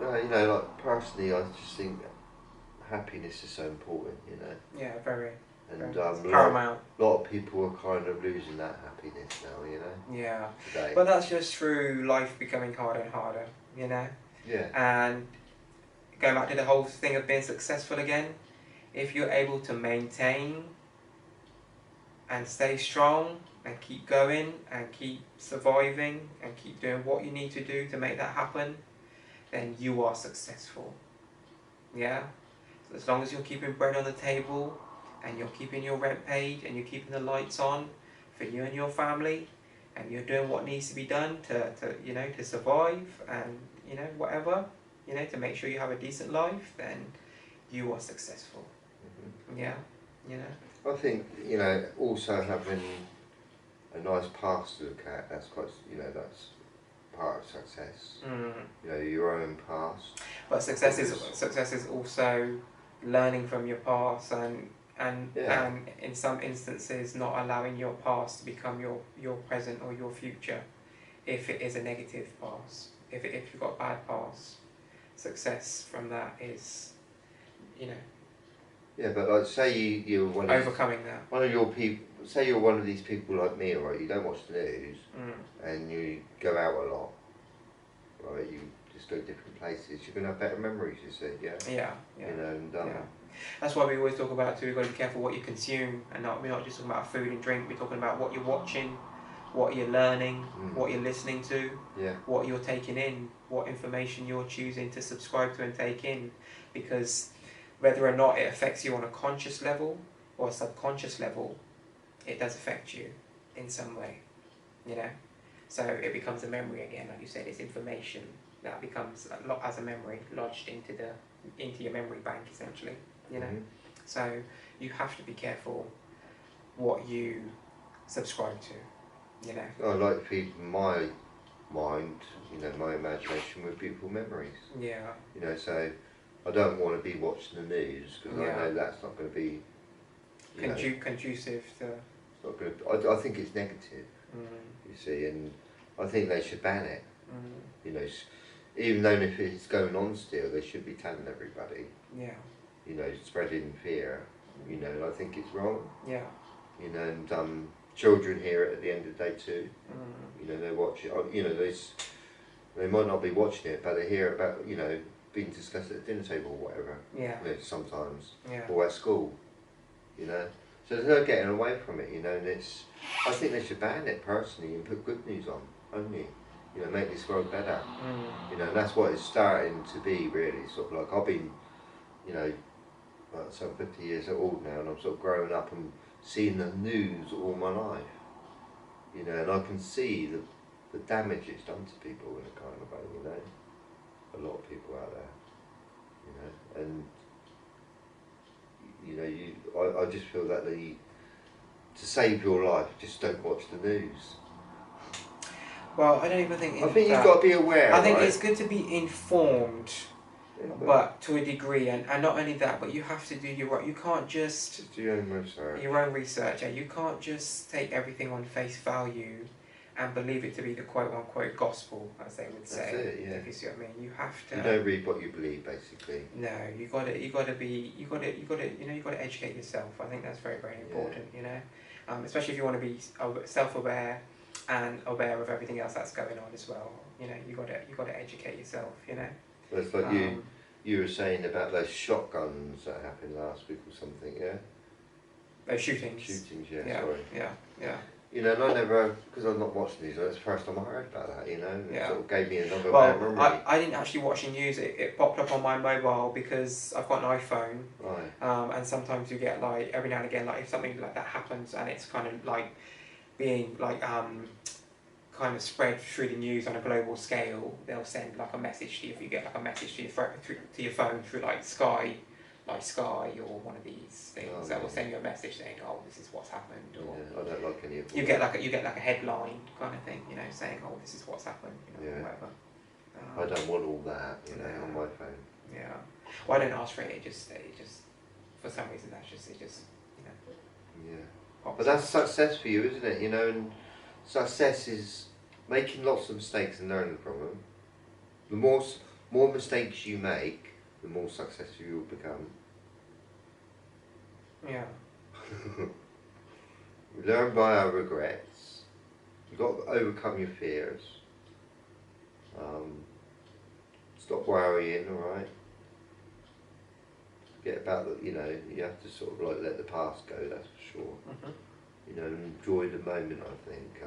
No, you know, like personally, I just think happiness is so important, you know. Yeah, very. And It's a paramount. lot of people are kind of losing that happiness now, you know, Yeah, today. but that's just through life becoming harder and harder, you know. Yeah. And going back to the whole thing of being successful again, if you're able to maintain and stay strong and keep going and keep surviving and keep doing what you need to do to make that happen, then you are successful. Yeah? So as long as you're keeping bread on the table and you're keeping your rent paid and you're keeping the lights on for you and your family and you're doing what needs to be done to you know, to survive and, you know, whatever, you know, to make sure you have a decent life, then you are successful. Yeah, you know. I think, you know, also having a nice past to look at, that's quite, you know, that's part of success. You know, your own past. But success is also learning from your past and in some instances not allowing your past to become your present or your future if it is a negative past. If you've got a bad past, success from that is, you know, Yeah, but like, say you're overcoming that. One of your people. Say you're one of these people like me, right? You don't watch the news, and you go out a lot, right? You just go different places. You're gonna have better memories, you see, yeah. Yeah, yeah. You know, and yeah. That's why we always talk about too. We've got to be careful what you consume, and we're not just talking about food and drink. We're talking about what you're watching, what you're learning, what you're listening to, what you're taking in, what information you're choosing to subscribe to and take in, because whether or not it affects you on a conscious level or a subconscious level, it does affect you in some way, you know. So it becomes a memory again, like you said. It's information that becomes as a memory lodged into your memory bank, essentially, you know. So you have to be careful what you subscribe to, you know. I like to feed my mind, you know, my imagination with beautiful memories. Yeah. You know, so I don't want to be watching the news because I know that's not going to be conducive to. It's not good. I think it's negative. You see, and I think they should ban it. You know, even though if it's going on still, they should be telling everybody. Yeah. You know, spreading fear. You know, and I think it's wrong. Yeah. You know, and children hear it at the end of the day too. You know, they watch it. You know, they might not be watching it, but they hear about, you know, being discussed at the dinner table or whatever. Yeah. You know, sometimes. Yeah. Or at school. You know. So there's no getting away from it, you know, and I think they should ban it personally and put good news on, only. You know, make this world better. You know, and that's what it's starting to be, really. Sort of like, I've been, you know, so I'm 50 years old now, and I'm sort of growing up and seeing the news all my life. You know, and I can see the damage it's done to people in a kind of way, you know. A lot of people out there, you know, and you know, I just feel that to save your life, just don't watch the news. Well, I don't even think. I think you've got to be aware. I think it's good to be informed, but to a degree, and not only that, but you have to do your right. You can't just do your own research. Your own research, and you can't just take everything on face value and believe it to be the quote-unquote gospel, as they would say. That's it, yeah. If you see what I mean, you have to. You don't read what you believe, basically. No, you got to educate yourself. I think that's very, very important. You know, especially if you want to be self-aware and aware of everything else that's going on as well. You know, you got to educate yourself. You know. Well, it's like you were saying about those shotguns that happened last week or something, yeah. Those shootings. Shootings, yeah. Yeah. Sorry. Yeah. You know, and I never, because I'm not watching these, that's the first time I heard about that, you know, it sort of gave me another bad memory. I didn't actually watch the news, it popped up on my mobile because I've got an iPhone, right. And sometimes you get like, every now and again, like if something like that happens and it's kind of like being like, kind of spread through the news on a global scale, they'll send like a message to you, if you get like a message to your phone through like Sky or one of these things that will send you a message saying, "Oh, this is what's happened," or I don't like any of them. You get like a headline kind of thing, you know, saying, "Oh, this is what's happened," you know, or whatever. I don't want all that, you know, on my phone. Yeah. Well, I don't ask for it. It just for some reason you know. Yeah. But that's success for you, isn't it? You know, and success is making lots of mistakes and learning from them. more mistakes you make, the more successful you'll become. Yeah. We learn by our regrets. You've got to overcome your fears. Stop worrying, alright? Forget about the, you know, you have to sort of like let the past go, that's for sure. You know, and enjoy the moment, I think.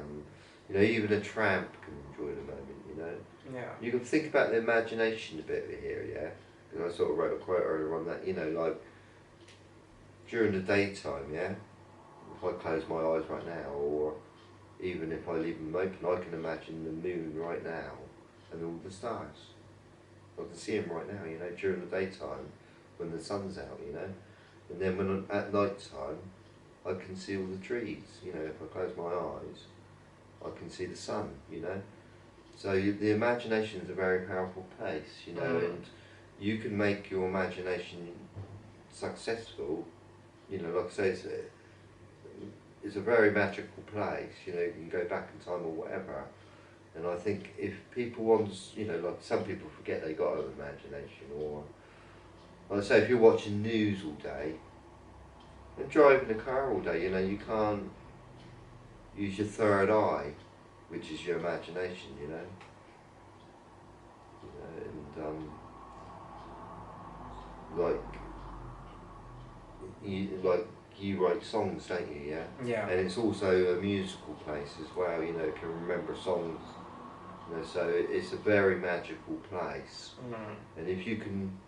You know, even a tramp can enjoy the moment, you know? Yeah. You can think about the imagination a bit here, yeah? Because I sort of wrote a quote earlier on that, you know, like, during the daytime, yeah? If I close my eyes right now, or even if I leave them open, I can imagine the moon right now and all the stars. I can see them right now, you know, during the daytime when the sun's out, you know. And then when at night time, I can see all the trees, you know, if I close my eyes, I can see the sun, you know. So the imagination is a very powerful place, you know, and you can make your imagination successful, you know, like I say, it's a very magical place, you know, you can go back in time or whatever. And I think if people want, you know, like some people forget they got an imagination, or like I say, if you're watching news all day and driving a car all day, you know, you can't use your third eye, which is your imagination, you know. And you write songs, don't you? Yeah. Yeah. And it's also a musical place as well. You know, it can remember songs. You know, so it's a very magical place. And if you can,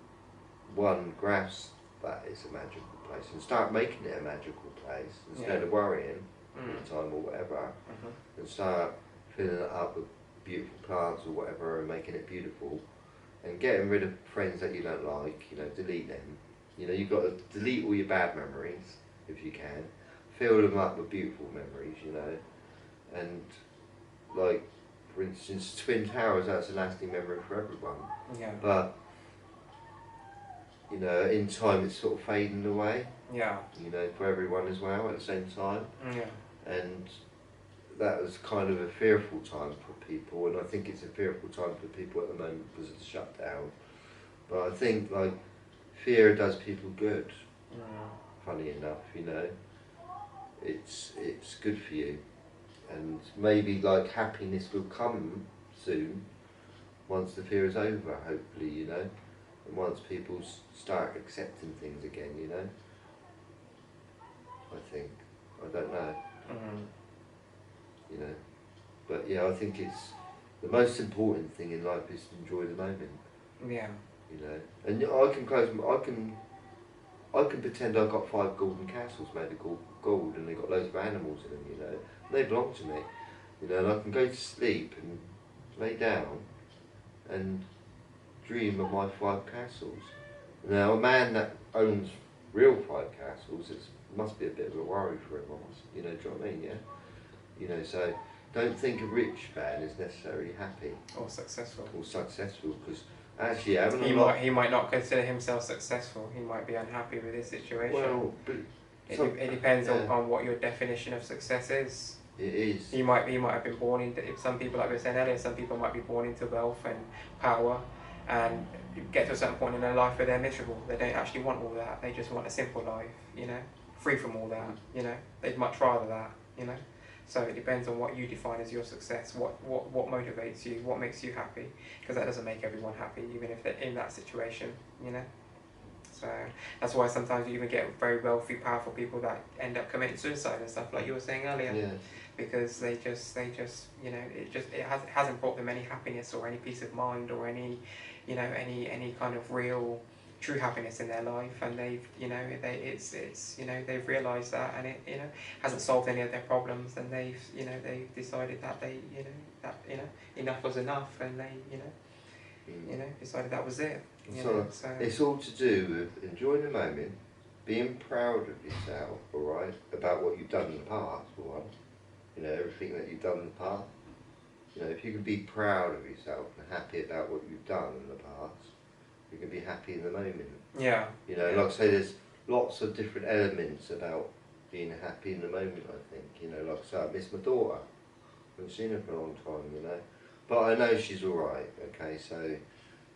grasp that it's a magical place and start making it a magical place instead of worrying all the time or whatever, and start filling it up with beautiful plants or whatever and making it beautiful, and getting rid of friends that you don't like, you know, delete them. You know, you've got to delete all your bad memories if you can, fill them up with beautiful memories, you know. And like, for instance, Twin Towers, that's a lasting memory for everyone. Yeah. But you know, in time it's sort of fading away. Yeah. You know, for everyone as well at the same time. Yeah. And that was kind of a fearful time for people, and I think it's a fearful time for people at the moment because of the shutdown. But I think like fear does people good. Funny enough, you know, it's good for you, and maybe like happiness will come soon once the fear is over. Hopefully, you know, and once people start accepting things again, you know. I think, I don't know. You know, but yeah, I think it's the most important thing in life is to enjoy the moment. Yeah. You know, and I can pretend I've got 5 golden castles made of gold, and they've got loads of animals in them. You know, and they belong to me. You know, and I can go to sleep and lay down and dream of my 5 castles. Now, a man that owns real 5 castles, it must be a bit of a worry for him. You know, do you know what I mean? Yeah. You know, so don't think a rich man is necessarily happy or successful. Because actually, he might not consider himself successful. He might be unhappy with his situation. Well, but it depends on what your definition of success is. It is. He might have been born into. Some people, like we were saying earlier, some people might be born into wealth and power, and get to a certain point in their life where they're miserable. They don't actually want all that. They just want a simple life. You know, free from all that. You know, they'd much rather that. You know. So it depends on what you define as your success, what motivates you, what makes you happy, because that doesn't make everyone happy, even if they're in that situation, you know. So that's why sometimes you even get very wealthy, powerful people that end up committing suicide and stuff, like you were saying earlier, because they just, you know, it hasn't brought them any happiness or any peace of mind or any, you know, any kind of real true happiness in their life, and they've, you know, it's you know, they've realised that, and it, you know, hasn't solved any of their problems, and they've, you know, they've decided that enough was enough, and they, you know, decided that was it. So it's all to do with enjoying the moment, being proud of yourself, alright, about what you've done in the past, for one. You know, everything that you've done in the past. You know, if you can be proud of yourself and happy about what you've done in the past, you can be happy in the moment. Yeah. You know, like I say, there's lots of different elements about being happy in the moment, I think. You know, like I say, I miss my daughter. I haven't seen her for a long time, you know. But I know she's alright, okay, so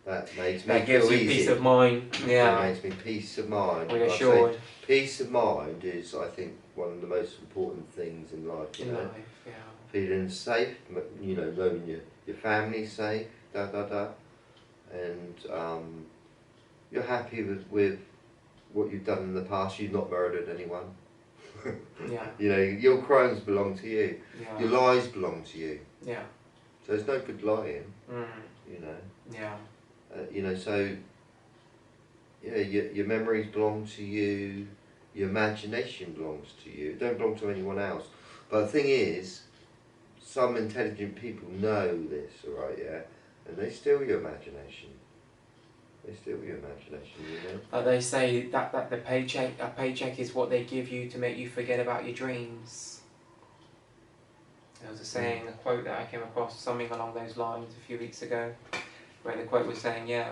That makes me that gives feel you easy. peace of mind. Yeah. It makes me peace of mind. Reassured. Peace of mind is, I think, one of the most important things in life. You know? Yeah. Feeling safe, you know, knowing your family's safe, and you're happy with what you've done in the past. You've not murdered anyone. Yeah. You know, your crimes belong to you. Yeah. Your lies belong to you. Yeah. So there's no good lying. You know. Yeah. You know, so yeah, your memories belong to you. Your imagination belongs to you. It don't belong to anyone else. But the thing is, some intelligent people know this, alright, yeah, and they steal your imagination. They steal your imagination, you know. They say that a paycheck is what they give you to make you forget about your dreams. There was a saying, a quote that I came across, something along those lines a few weeks ago, where the quote was saying, yeah,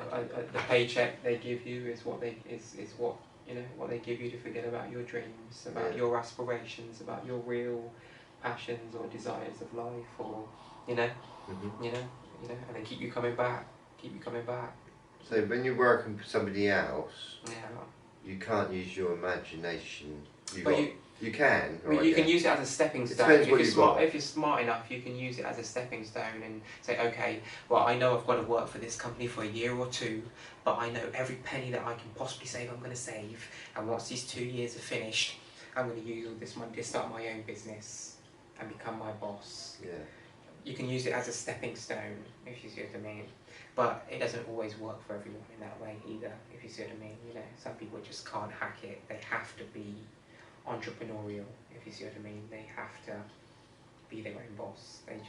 the paycheck they give you is what they what, you know, what they give you to forget about your dreams, about your aspirations, about your real passions or desires of life, or you know, and they keep you coming back. So when you're working for somebody else, yeah, you can't use your imagination. You can. Well, you can use it as a stepping stone. If you're smart enough, you can use it as a stepping stone and say, okay, well, I know I've got to work for this company for a year or two, but I know every penny that I can possibly save, I'm going to save. And once these 2 years are finished, I'm going to use all this money to start my own business and become my boss. Yeah. You can use it as a stepping stone, if you see what I mean. But it doesn't always work for everyone in that way either, if you see what I mean. You know, some people just can't hack it. They have to be entrepreneurial, if you see what I mean. They have to be their own boss. They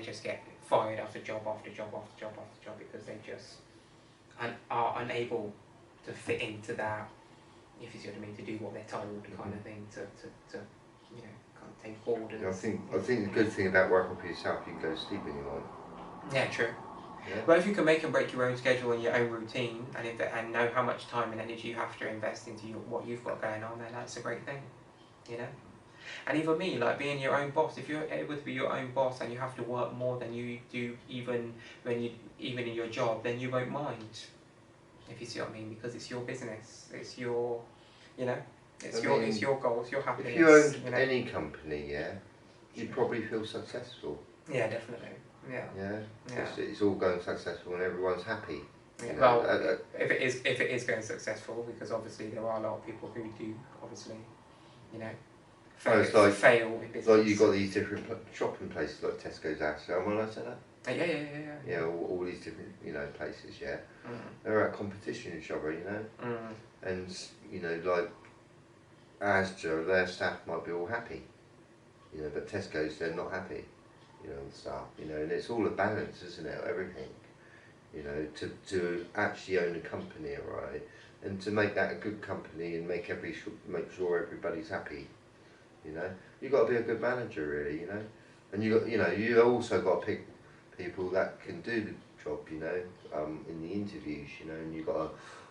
just get fired after job after job after job after job because they just are unable to fit into that, if you see what I mean, to do what they're told, kind of thing, to you know, kind of take orders. I think the good thing about working for yourself, you can go to sleep when you want. Yeah, true. Yeah. But if you can make and break your own schedule and your own routine, and know how much time and energy you have to invest into what you've got going on, then that's a great thing, you know. And even me, like being your own boss, if you're able to be your own boss and you have to work more than you do even in your job, then you won't mind, if you see what I mean, because it's your business, it's your, you know, it's your goals, your happiness. If you owned any company, yeah, you'd probably feel successful. Yeah, definitely. Yeah. It's all going successful and everyone's happy. Yeah. Well, if it is going successful, because obviously there are a lot of people who do, obviously, you know, fail in business. Like you've got these different shopping places like Tesco's, Asda. Am I allowed to say that? Yeah. Yeah, all these different, you know, places. Yeah, they're at competition with each other, you know, and you know, like Asda, their staff might be all happy, you know, but Tesco's, they're not happy. You know, and stuff, you know, and it's all a balance, isn't it? Everything, you know, to actually own a company, right, and to make that a good company and make sure everybody's happy, you know, you got to be a good manager, really, you know, and you also got to pick people that can do the job, you know, in the interviews, you know, and you got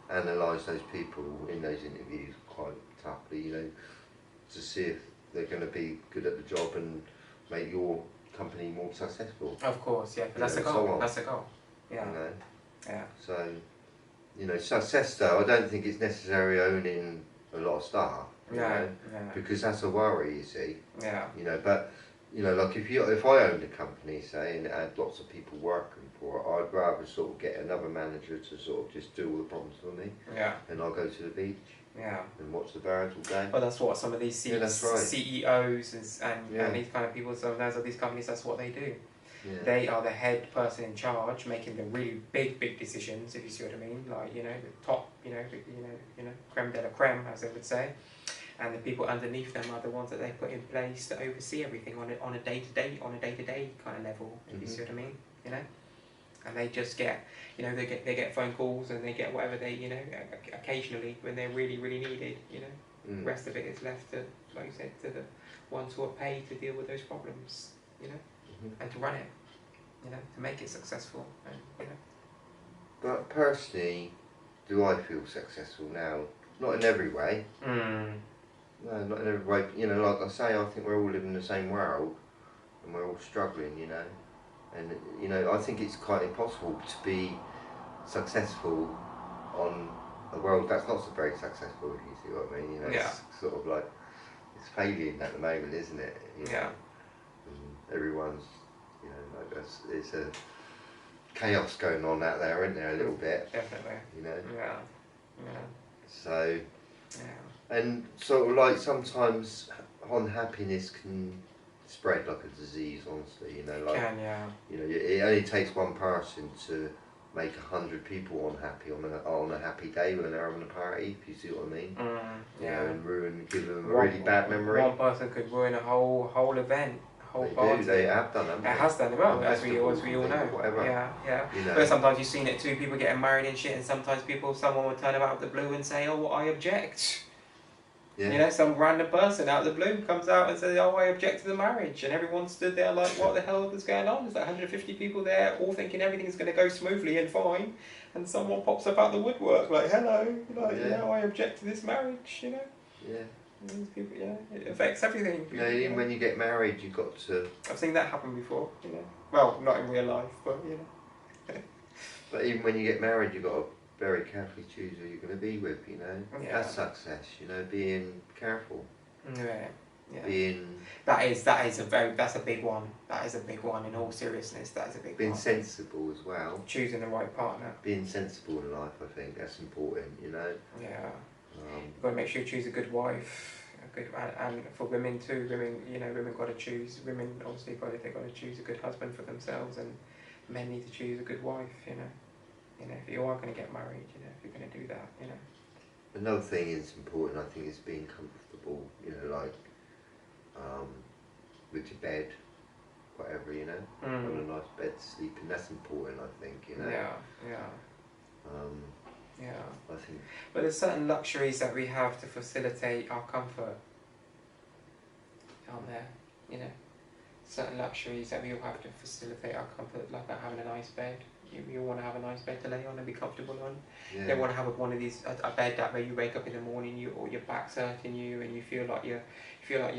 to analyse those people in those interviews quite toughly, you know, to see if they're going to be good at the job and make your company more successful. Of course, yeah, but that's the goal. That's the goal. Yeah. You know? Yeah. So, you know, success though, I don't think it's necessary owning a lot of staff. You know? Because that's a worry, you see. Yeah. You know, but you know, like if I owned a company, say, and it had lots of people working for it, I'd rather sort of get another manager to sort of just do all the problems for me. Yeah. And I'll go to the beach. Yeah. And watch the birds all day. Well, that's what some of these CEOs and these kind of people, some of these companies, that's what they do. Yeah. They are the head person in charge, making the really big decisions, if you see what I mean. Like, you know, the top, you know, creme de la creme, as they would say. And the people underneath them are the ones that they put in place to oversee everything on a day-to-day kind of level, if you see what I mean, you know. And they just get, you know, they get phone calls and they get whatever they, you know, occasionally when they're really needed, you know. The rest of it is left to, like you said, to the ones who are paid to deal with those problems, you know, and to run it, you know, to make it successful, and, you know. But personally, do I feel successful now? Not in every way. No, not in every way. You know, like I say, I think we're all living in the same world and we're all struggling, you know. And, you know, I think it's quite impossible to be successful on a world that's not so very successful, if you see what I mean. You know, it's sort of like it's failing at the moment, isn't it? You know? And everyone's, you know, like it's a chaos going on out there, isn't there? A little bit. Definitely. You know. Yeah. So. Yeah. And sort of like sometimes unhappiness can spread like a disease, honestly, you know, like, you know, it only takes one person to make 100 people unhappy on a happy day when they're having a party, if you see what I mean. You know, and give them a really bad memory. One person could ruin a whole event, a whole party. They have done them. It has done, well, as we all know. Whatever. Yeah. You know. But sometimes you've seen it too, people getting married and shit, and sometimes someone will turn up out of the blue and say, oh, I object. Yeah. You know, some random person out of the blue comes out and says, oh, I object to the marriage. And everyone stood there like, what the hell is going on? There's like 150 people there, all thinking everything's going to go smoothly and fine. And someone pops up out the woodwork like, hello, like, you know, I object to this marriage, you know. Yeah. These people, it affects everything. You know, even when you get married, you've got to... I've seen that happen before, you know. Well, not in real life, but, you know. But even when you get married, you've got to very carefully choose who you're going to be with, you know. That's success, you know, being careful. Yeah. Being... That's a big one. That is a big one, in all seriousness, that is a big one. Being sensible as well. Choosing the right partner. Being sensible in life, I think, that's important, you know. Yeah. You've got to make sure you choose a good wife, and for women too, women got to choose, women obviously they've got to choose a good husband for themselves, and men need to choose a good wife, you know. You know, if you are going to get married, you know, if you're going to do that, you know. Another thing is important, I think, is being comfortable, you know, like, with your bed, whatever, you know, having a nice bed to sleep in, that's important, I think, you know. Yeah. I think. But there's certain luxuries that we have to facilitate our comfort, aren't there? You know, certain luxuries that we all have to facilitate our comfort, like having a nice bed. You want to have a nice bed to lay on and be comfortable on. You don't want to have one of these a bed that where you wake up in the morning, or your back's hurting you, and you feel like your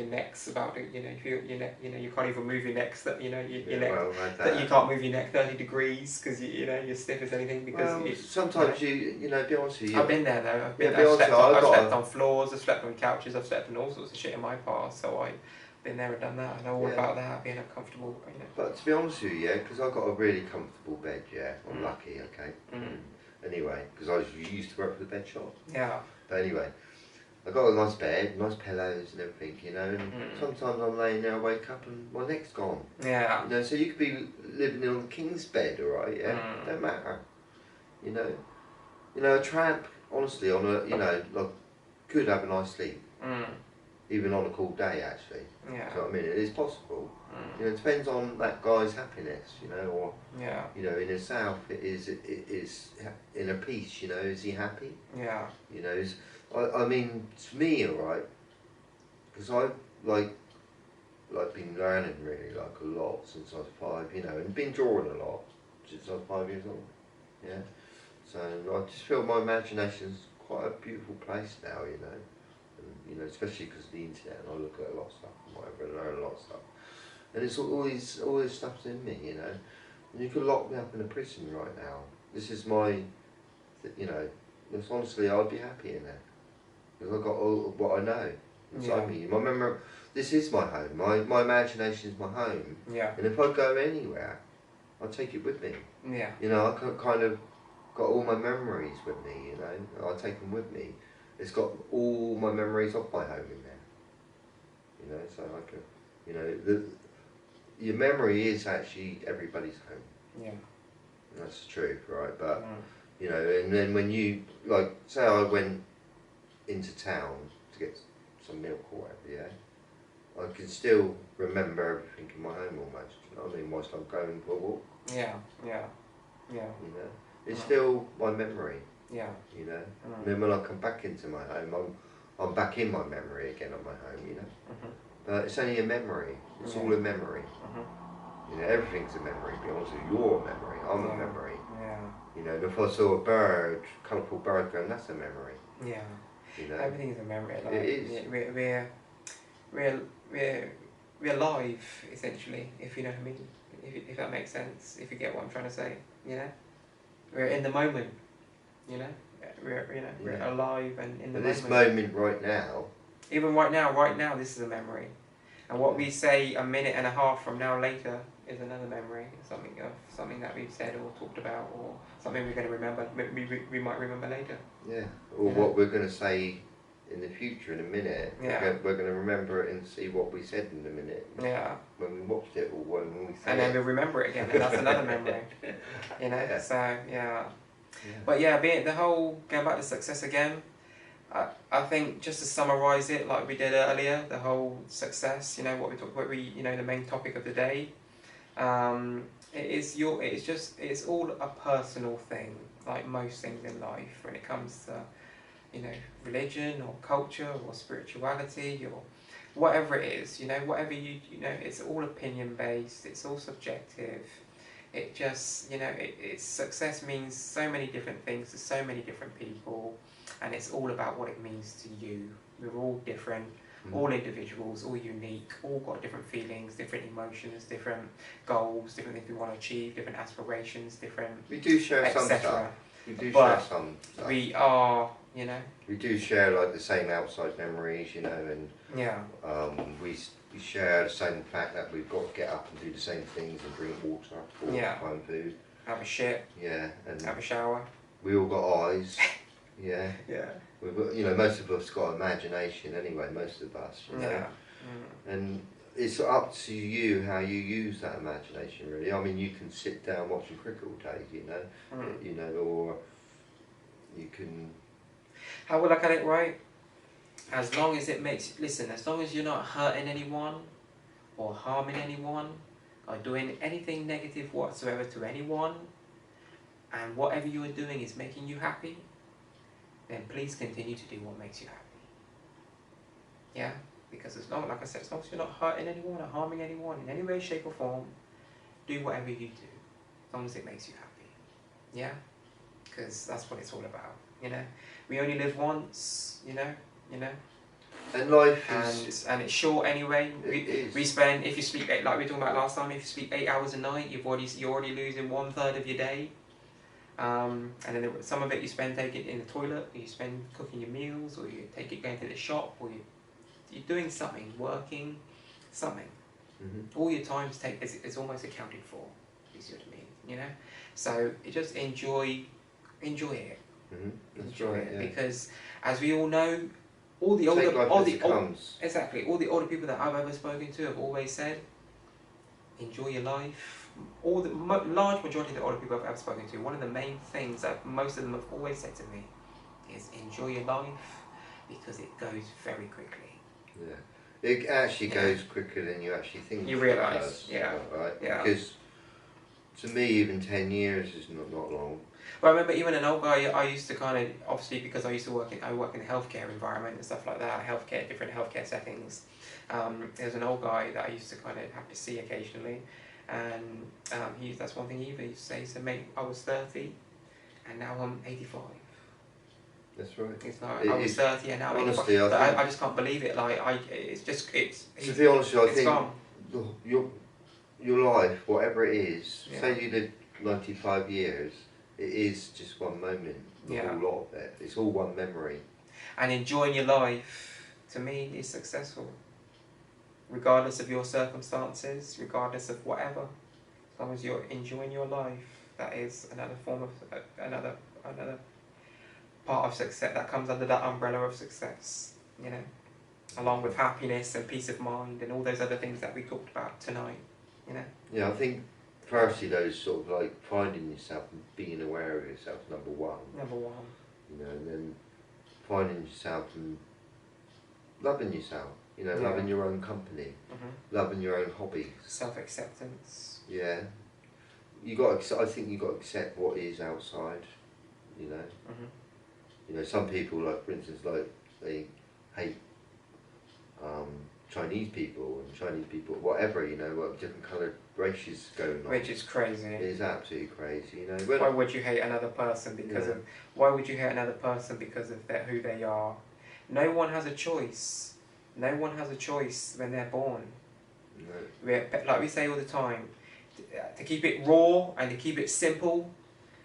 neck's about to, you know, you feel your neck, you know, you can't even move your neck, your neck, that you can't move your neck 30 degrees because you know you're stiff as anything because sometimes you know, be honest with you. I've been there though. I've slept on floors, I've slept on couches, I've slept on all sorts of shit in my past, so I've been there and done that. I know all about that, being uncomfortable, you know. But to be honest with you, because I've got a really comfortable bed, I'm lucky, okay. Anyway, because I used to work for the bed shop. Yeah. But anyway, I got a nice bed, nice pillows and everything, you know, and sometimes I'm laying there, I wake up and my neck's gone. Yeah. You know, so you could be living on the king's bed, alright, don't matter. You know, a tramp, honestly, on a, you know, like, could have a nice sleep. Even on a cool day, actually. Yeah. So I mean, it is possible. You know, it depends on that guy's happiness, you know, or you know, in the south, it is inner peace. You know, is he happy? Yeah. You know, I mean, to me, alright, because I've like been learning really like a lot since I was 5, you know, and been drawing a lot since I was 5 years old. Yeah. So I just feel my imagination's quite a beautiful place now, you know. You know, especially because of the internet, and I look at a lot of stuff and whatever, and learn a lot of stuff. And it's all this stuff's in me, you know. And you could lock me up in a prison right now. This is my, you know, honestly, I'd be happy in there. Because I've got all what I know inside me. My memory, this is my home. My imagination is my home. Yeah. And if I go anywhere, I'll take it with me. Yeah. You know, I kind of got all my memories with me, you know. I'll take them with me. It's got all my memories of my home in there, you know, so I can, you know, your memory is actually everybody's home. Yeah. And that's the truth, right? But, you know, and then when you, like, say I went into town to get some milk or whatever, I can still remember everything in my home almost, you know what I mean, whilst I'm going for a walk. Yeah. You know, it's still my memory. Yeah. You know, and then when I come back into my home, I'm back in my memory again of my home, you know. But it's only a memory. It's all a memory. You know, everything's a memory. To be honest with you, you're a memory. I'm a memory. Yeah. You know, if I saw a bird, colourful bird going, that's a memory. Yeah. You know, everything's a memory. Like, it is. We're alive, essentially. If you know what I mean. If that makes sense. If you get what I'm trying to say, you know. We're in the moment, you know. We're alive and in the moment. This moment right now. Even right now, this is a memory. And what we say a minute and a half from now later is another memory, something that we've said or talked about, or something we're going to remember. We might remember later. Yeah. Or what we're going to say in the future in a minute. Yeah. We're going to remember it and see what we said in a minute. Yeah. When we watched it or when we said and then we'll remember it again, and that's another memory. You know. Yeah. So yeah. But yeah, being the whole going back to success again. I think just to summarise it, like we did earlier, the whole success. You know what we talked about. The main topic of the day. It's all a personal thing, like most things in life. When it comes to, religion or culture or spirituality or whatever it is, whatever it's all opinion based. It's all subjective. It just, it's success means so many different things to so many different people. And it's all about what it means to you. We're all different, all individuals, all unique, all got different feelings, different emotions, different goals, different things we want to achieve, different aspirations, different. We do share some stuff. We do share some stuff. We are, We do share like the same outside memories, and we share the same fact that we've got to get up and do the same things and drink water, or find food. Have a shit. Yeah, and have a shower. We all got eyes. Yeah. Yeah. We've got, most of us got imagination anyway. Most of us. Yeah. And it's up to you how you use that imagination. Really. I mean, you can sit down watching cricket all day. Or you can. How would I look at it, right? As long as it makes as long as you're not hurting anyone, or harming anyone, or doing anything negative whatsoever to anyone, and whatever you are doing is making you happy, then please continue to do what makes you happy. Yeah? Because as long as you're not hurting anyone or harming anyone in any way, shape or form, do whatever you do, as long as it makes you happy. Yeah? Because that's what it's all about, We only live once, And life is... And it's short anyway. We spend, if you sleep, like we were talking about last time, if you sleep 8 hours a night, you're already losing 1/3 of your day. And then some of it you spend taking it in the toilet, or you spend cooking your meals, or you take it going to the shop, or you're doing something, working, something. All your time's it's almost accounted for. You see what I mean? So you just enjoy it. Enjoy it because, as we all know, all the older people that I've ever spoken to have always said, enjoy your life. All the large majority of the older people I've ever spoken to, one of the main things that most of them have always said to me is enjoy your life, because it goes very quickly. Yeah, it actually goes quicker than you actually think. You realise, right? Yeah. Because to me, even 10 years is not long. Well, I remember even an old guy I used to obviously because I work in the healthcare environment and stuff like that, different healthcare settings. There's an old guy that I used to have to see occasionally. And that's one thing he used to say. He said, mate, I was 30 and now I'm 85. That's right. It's like, I was 30 and now I'm 85. I just can't believe it. To be honest with you, I think your life, whatever it is, say you live 95 years, it is just one moment. The whole lot of it. It's all one memory. And enjoying your life, to me, is successful. Regardless of your circumstances, regardless of whatever, as long as you're enjoying your life, that is another form of another part of success that comes under that umbrella of success, along with happiness and peace of mind and all those other things that we talked about tonight, Yeah, I think firstly those sort of like finding yourself and being aware of yourself, number one. And then finding yourself and loving yourself. Loving your own company, loving your own hobbies. Self-acceptance. Yeah. I think you got to accept what is outside, some people, like, for instance, they hate Chinese people whatever, what different coloured races going on. Which is crazy. It is absolutely crazy, Why would you hate another person because of who they are? No one has a choice. No one has a choice when they're born. No. Like we say all the time, to keep it raw and to keep it simple,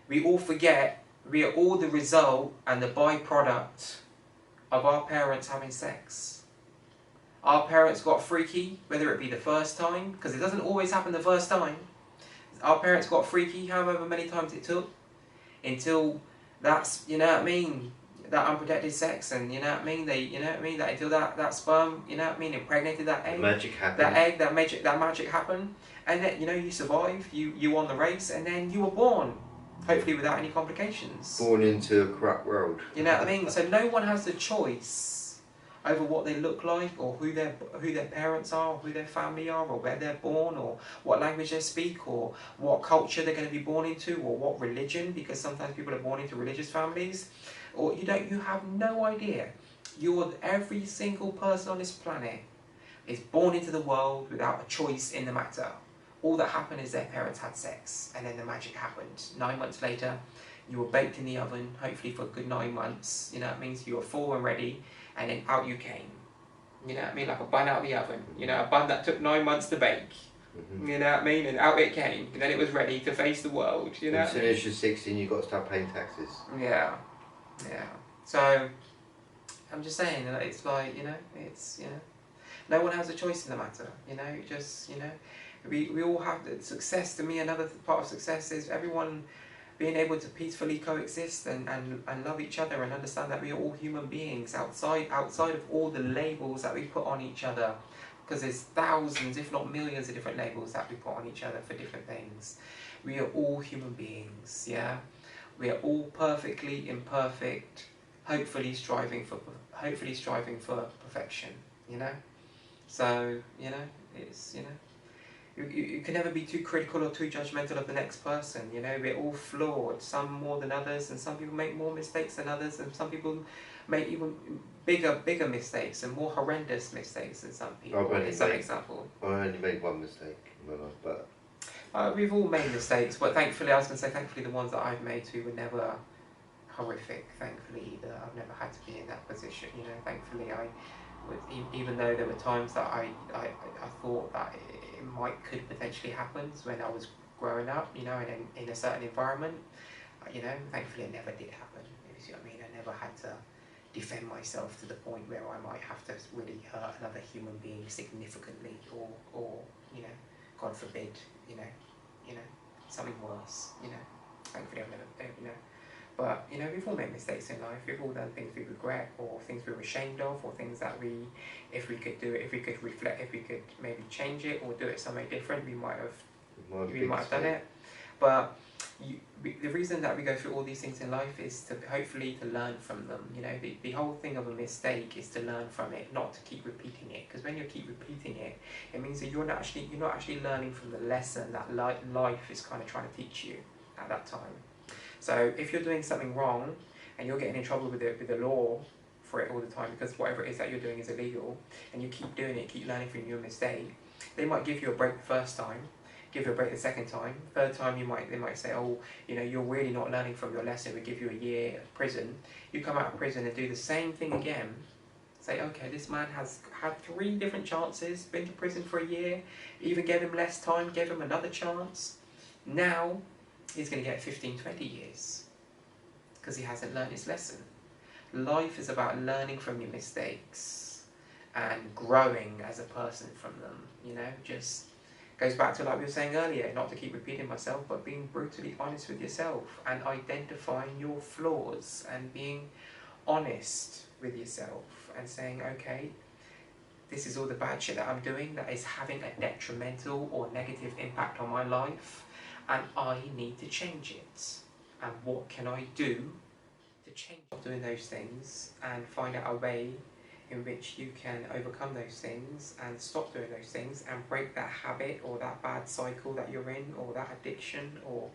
we all forget we are all the result and the byproduct of our parents having sex. Our parents got freaky, whether it be the first time, because it doesn't always happen the first time. Our parents got freaky however many times it took, until that's, you know what I mean, that unprotected sex, and you know what I mean, they, you know what I mean, that until that sperm, you know what I mean, impregnated that egg. The magic happened. That egg, that magic happened, and then, you know, you survived, you won the race, and then you were born, hopefully without any complications. Born into a corrupt world. You know what I mean? So no one has the choice over what they look like, or who their parents are, or who their family are, or where they're born, or what language they speak, or what culture they're going to be born into, or what religion, because sometimes people are born into religious families, or you have no idea. Every single person on this planet is born into the world without a choice in the matter. All that happened is their parents had sex, and then the magic happened. 9 months later, you were baked in the oven, hopefully for a good 9 months. You know what I mean? So you were full and ready, and then out you came. You know what I mean? Like a bun out of the oven. You know, a bun that took 9 months to bake. Mm-hmm. You know what I mean? And out it came. And then it was ready to face the world. You know. As soon as you're 16, you've got to start paying taxes. Yeah. Yeah. So, I'm just saying, it's like, you know, it's, you know, no one has a choice in the matter. You know, just, you know, we all have the success. To me, another part of success is everyone being able to peacefully coexist and love each other, and understand that we are all human beings outside of all the labels that we put on each other, because there's thousands, if not millions, of different labels that we put on each other for different things. We are all human beings, yeah? We are all perfectly imperfect, hopefully striving for perfection, you know? So, you know, it's, you know, you can never be too critical or too judgmental of the next person. You know, we're all flawed, some more than others, and some people make more mistakes than others, and some people make even bigger mistakes and more horrendous mistakes than some people. Is that an example? I only made one mistake in my life, but we've all made mistakes, but thankfully, I was going to say, thankfully the ones that I've made too were never horrific. Thankfully, that I've never had to be in that position. You know, thankfully even though there were times that I thought that it could potentially happen when I was growing up, you know, and in a certain environment, you know, thankfully it never did happen. You see what I mean? I never had to defend myself to the point where I might have to really hurt another human being significantly, or you know, God forbid, you know, something worse. You know, thankfully I've never, you know. But, you know, we've all made mistakes in life. We've all done things we regret, or things we were ashamed of, or things that if we could do it, if we could reflect, if we could maybe change it or do it somewhere different, we might have done it. But the reason that we go through all these things in life is to hopefully to learn from them. You know, the whole thing of a mistake is to learn from it, not to keep repeating it. Because when you keep repeating it, it means that you're not actually learning from the lesson that life is kind of trying to teach you at that time. So if you're doing something wrong and you're getting in trouble with the law for it all the time, because whatever it is that you're doing is illegal, and you keep doing it, keep learning from your mistake, they might give you a break the first time, give you a break the second time, third time they might say, oh, you know, you're really not learning from your lesson, we give you a year of prison. You come out of prison and do the same thing again. Say, okay, this man has had 3 different chances, been to prison for a year, even gave him less time, gave him another chance. Now he's going to get 15, 20 years because he hasn't learned his lesson. Life is about learning from your mistakes and growing as a person from them, you know, just goes back to like we were saying earlier, not to keep repeating myself, but being brutally honest with yourself and identifying your flaws and being honest with yourself and saying, okay, this is all the bad shit that I'm doing that is having a detrimental or negative impact on my life, and I need to change it. And what can I do to change doing those things and find out a way in which you can overcome those things and stop doing those things and break that habit or that bad cycle that you're in, or that addiction, or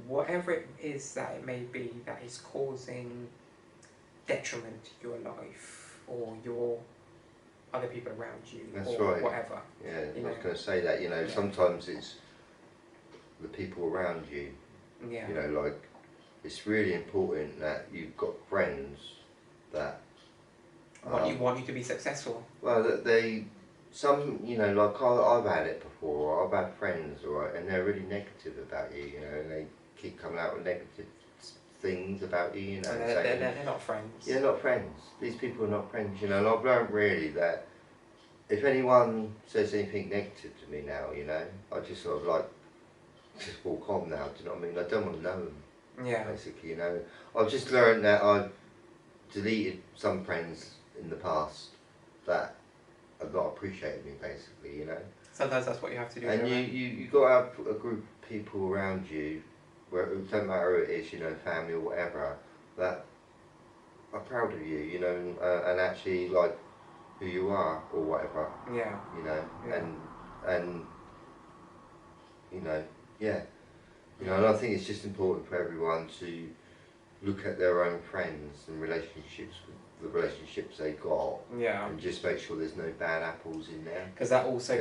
whatever it is that it may be that is causing detriment to your life or your other people around you. That's or right. Whatever. Yeah, I was going to say that, you know, sometimes it's the people around you. Yeah. You know, like, it's really important that you've got friends that want you to be successful. Well, that some, you know, like I've had it before, I've had friends, right, and they're really negative about you, you know, and they keep coming out with negative things about you, you know. They're not friends. Yeah, not friends. These people are not friends, you know. And I've learned really that if anyone says anything negative to me now, you know, I just sort of like just walk on now. Do you know what I mean? I don't want to know them. Yeah. Basically, you know, I've just learned that I've deleted some friends in the past that have not appreciated me. Basically, you know. Sometimes that's what you have to do. And you got to have a group of people around you, where it doesn't matter who it is, you know, family or whatever, that are proud of you, you know, and actually like who you are or whatever. Yeah. You know, yeah. and you know, yeah, you know, and I think it's just important for everyone to look at their own friends and relationships, the relationships they got, yeah, and just make sure there's no bad apples in there. Because that also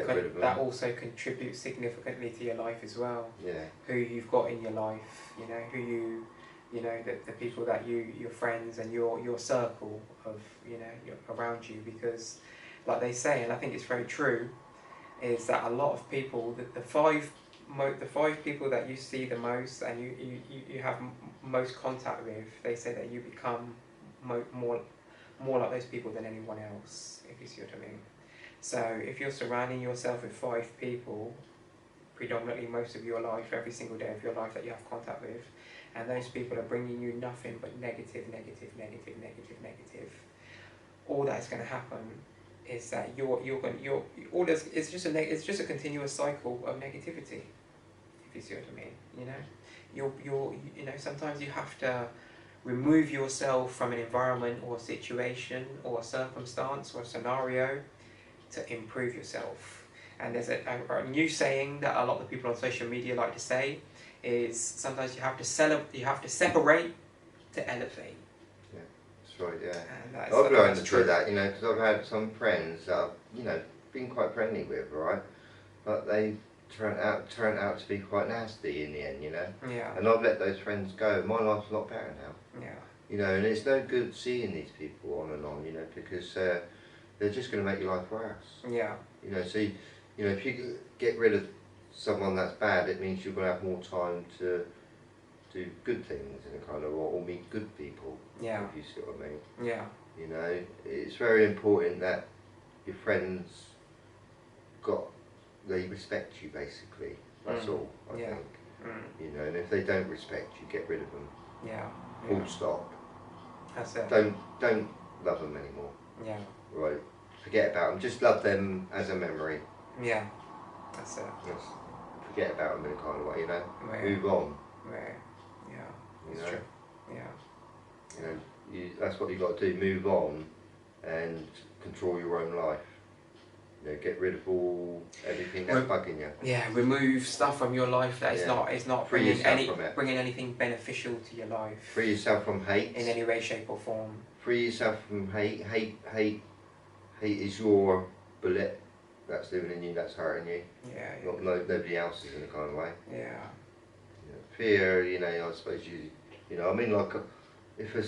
contributes significantly to your life as well. Yeah. Who you've got in your life, you know, you know, the people that your friends and your circle of, you know, around you, because, like they say, and I think it's very true, is that a lot of people, the five people that you see the most and you have most contact with, they say that you become more like those people than anyone else, if you see what I mean. So if you're surrounding yourself with 5 people, predominantly most of your life, every single day of your life that you have contact with, and those people are bringing you nothing but negative, all that's going to happen is that it's just a continuous cycle of negativity, if you see what I mean. You know, sometimes you have to remove yourself from an environment or a situation or a circumstance or a scenario to improve yourself. And there's a new saying that a lot of the people on social media like to say is sometimes you have to separate to elevate. Yeah, that's right. Yeah, and I've learned to do that. You know, because I've had some friends that I've, you know, been quite friendly with, right? But they turn out to be quite nasty in the end, you know. Yeah. And I've let those friends go. My life's a lot better now. Yeah. You know, and it's no good seeing these people on and on, you know, because they're just going to make your life worse. Yeah. You know, so you know, if you get rid of someone that's bad, it means you're going to have more time to do good things in a kind of, or meet good people. Yeah. If you see what I mean. Yeah. You know, it's very important that your friends they respect you, basically. That's all, I think. You know, and if they don't respect you, get rid of them. Yeah. Full stop. That's it. Don't love them anymore. Yeah. Right. Forget about them. Just love them as a memory. Yeah. That's it. Just forget about them in a kind of way, you know. Yeah. Move on. Yeah. You That's know? true. Yeah. You know, that's what you got to do. Move on and control your own life. You know, get rid of everything that's bugging you. Yeah, remove stuff from your life that is not bringing anything beneficial to your life. Free yourself from hate. In any way, shape or form. Free yourself from hate. Hate is your bullet that's living in you, that's hurting you. Yeah. Not nobody else's in a kind of way. Yeah. You know, fear, you know, I suppose you know, I mean, like, if a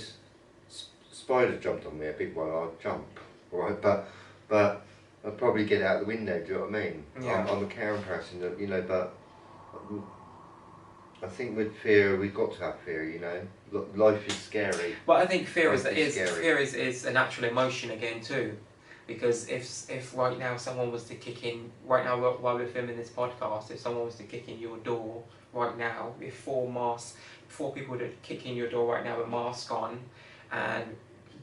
spider jumped on me, a big one, I'd jump, right? But I'd probably get out the window, do you know what I mean? Yeah. I'm a caring person, you know, but I think with fear, we've got to have fear, you know. Life is scary. But I think fear is a natural emotion again too. Because if right now someone was to kick in, right now while we're filming this podcast, if someone was to kick in your door right now, if 4 people were to kick in your door right now with masks on and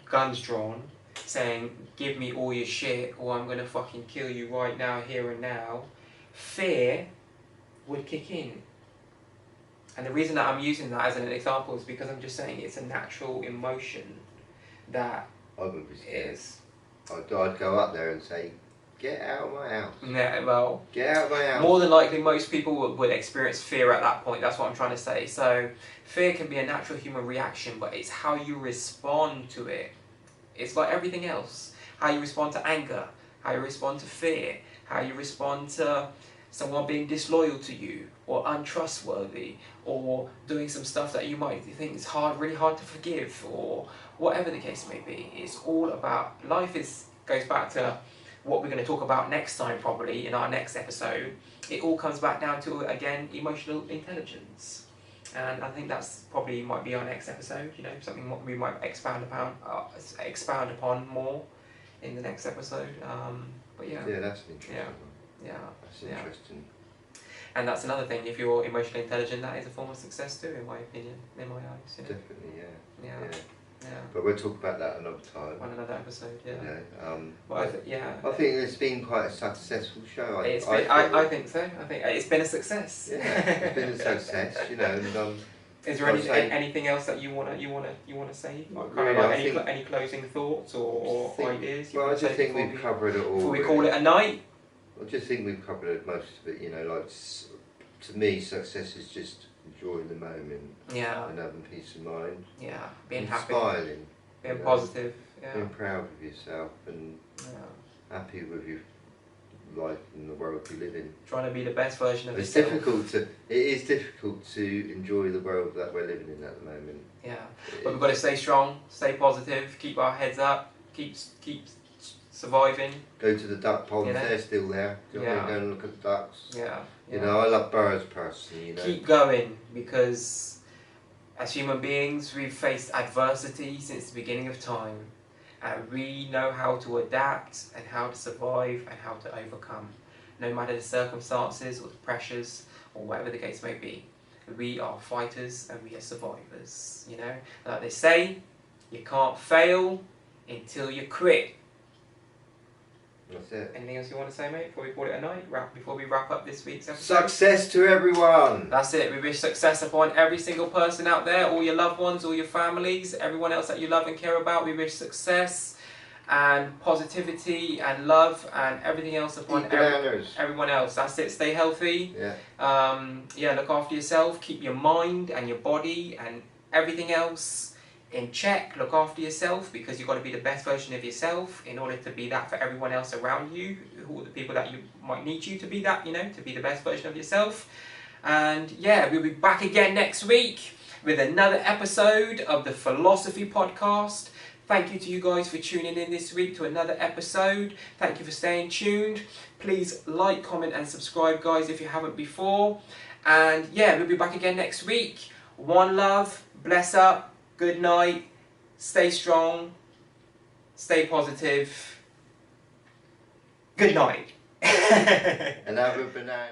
guns drawn, saying, give me all your shit or I'm going to fucking kill you right now, here and now, fear would kick in. And the reason that I'm using that as an example is because I'm just saying it's a natural emotion that I would be scared. I'd go up there and say, get out of my house. Yeah, well, get out of my house. More than likely, most people would experience fear at that point. That's what I'm trying to say. So, fear can be a natural human reaction, but it's how you respond to it. It's like everything else. How you respond to anger, how you respond to fear, how you respond to someone being disloyal to you, or untrustworthy, or doing some stuff that you might think is really hard to forgive, or whatever the case may be. It's all about, goes back to what we're going to talk about next time, probably in our next episode. It all comes back down to, again, emotional intelligence. And I think that's probably might be our next episode. You know, something what we might expound upon more in the next episode. But yeah. Yeah, that's an interesting one. Yeah. That's interesting. And that's another thing. If you're emotionally intelligent, that is a form of success too, in my opinion, in my eyes. You know? Definitely, yeah. Yeah. But we'll talk about that another time. On another episode, yeah. You know, well, I think it's been quite a successful show. I think so. I think it's been a success. Yeah, it's been a success. You know, and, is there anything else that you wanna say? Any closing thoughts or ideas? Well, I just think we've covered it all. Before we call it a night. I just think we've covered most of it. You know, like to me, success is just enjoying the moment. Yeah. And having peace of mind. Yeah. Being happy. Smiling. Being positive. Yeah. Being proud of yourself and happy with your life and the world you live in. Trying to be the best version of yourself. It is difficult to enjoy the world that we're living in at the moment. Yeah. But we've got to stay strong, stay positive, keep our heads up, keep surviving. Go to the duck ponds, they're still there. Go and look at the ducks. Yeah. You know, I love birds personally, you know. Keep going, because as human beings we've faced adversity since the beginning of time, and we know how to adapt and how to survive and how to overcome, no matter the circumstances or the pressures or whatever the case may be. We are fighters and we are survivors, you know. Like they say, you can't fail until you quit. That's it. Anything else you want to say, mate, before we call it a night? Before we wrap up this week's episode? Success to everyone! That's it. We wish success upon every single person out there, all your loved ones, all your families, everyone else that you love and care about. We wish success and positivity and love and everything else upon everyone else. That's it. Stay healthy. Yeah. Look after yourself. Keep your mind and your body and everything else in check. Look after yourself, because you've got to be the best version of yourself in order to be that for everyone else around you, who are the people that you might need you to be that, you know, to be the best version of yourself. And yeah, we'll be back again next week with another episode of the Philosophy Podcast. Thank you to you guys for tuning in this week to another episode. Thank you for staying tuned. Please like, comment and subscribe, guys, if you haven't before. And yeah, we'll be back again next week. One love, bless up. Good night, stay strong, stay positive. Good night. And have a banana.